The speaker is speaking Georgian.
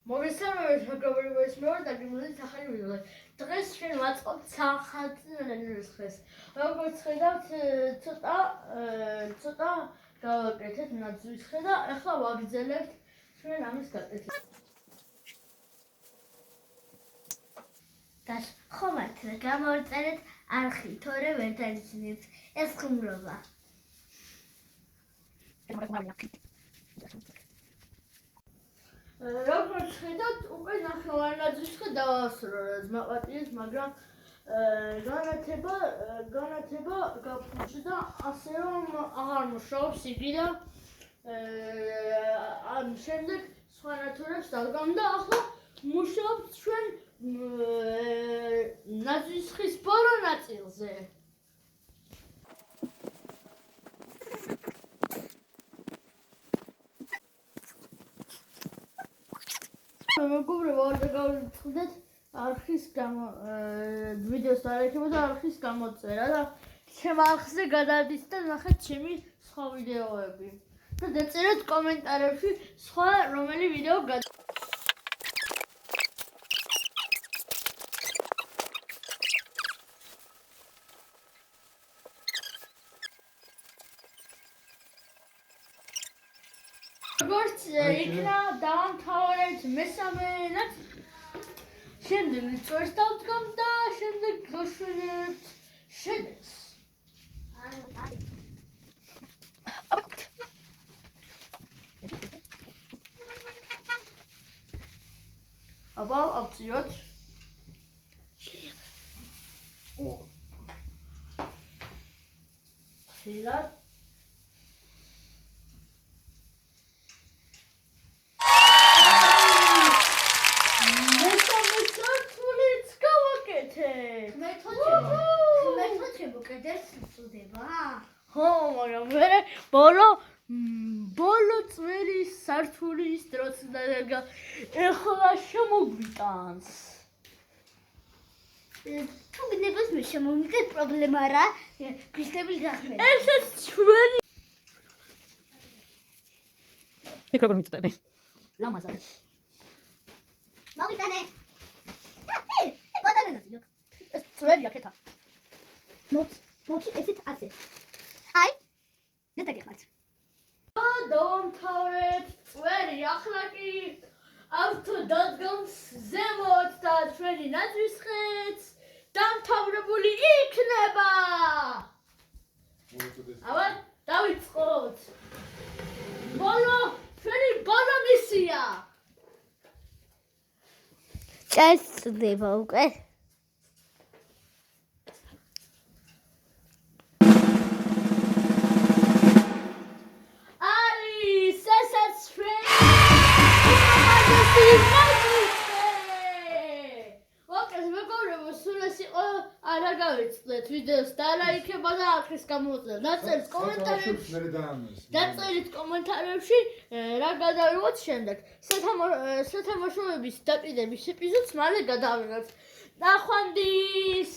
მოგესალმებით მეგობრებო, მე დაგიმოვიდეთ ახალი ვიდეო. დღეს ჩვენ ვაწყობთ სახალხო დღეს. როგორც ხედავთ, ცოტა გავაკეთეთ ნაძვის ხე და ახლა ვაგრძელებთ ჩვენ ამის გაკეთება. და ხომართ გამოვწერეთ არხი, თორე ვერ დაიძინებთ ეს ხუმრობა. როგორც ხედავთ, უკვე ნახევარი ნაძვის ხე დავასრულე, რაც მაყატიეთ, მაგრამ განათება გაფუჭდა, ასე რომ აღარ მუშაობს იგი და შემდეგ სხვა ნათურებს დავგამ და ახლა მუშაობთ ჩვენ ნაძვის ხის ბოლო ნაწილზე. მეგობრებო, არ დაგავიწყდეთ არხის ვიდეოს დაარეკება და არხის გამოწერა და ჩემ არხზე გადადით და ნახეთ ჩემი სხვა ვიდეოები და დაწერეთ კომენტარებში სხვა რომელი ვიდეო როგორც იქნა დავამთავრეთ მესამე ნაწილი. შემდეგ წვერს დავდგამ და შემდეგ გავშვენებთ შედეგს. აბა, ავწიოთ. ხილად მაგრამ მე ბოლო წვერის სართულის დროც და ეხლა შემოგვიტანს. თუ გნებას მე შემომიგეთ პრობლემა რა, გიშლები გახმენ. ესეც ჩვენი იქ როგორ მიწდები? ლამაზად. მოვიტანე. ბატონო, ეს წვერი აქეთა. მოჩი ესეთ ასე. აი, და დაგეხმართ. დავამთავრეთ წვერი, ახლა კი ავთო დადგამს ზემოთ და ჩვენი ნაძვის ხეც დამთავრებული იქნება. აბა, დავიწყოთ. ჩვენი ბოლო მისია. წესდება უკვე. არა გავიწყდეთ ვიდეოს და ლაიქება და არხის გამოუწევ. დაწერთ კომენტარებში რა გადავიღოთ შემდეგ. სათამაშოების დაკიდების ეპიზოდს მალე გადავიღებთ. ნახვამდის.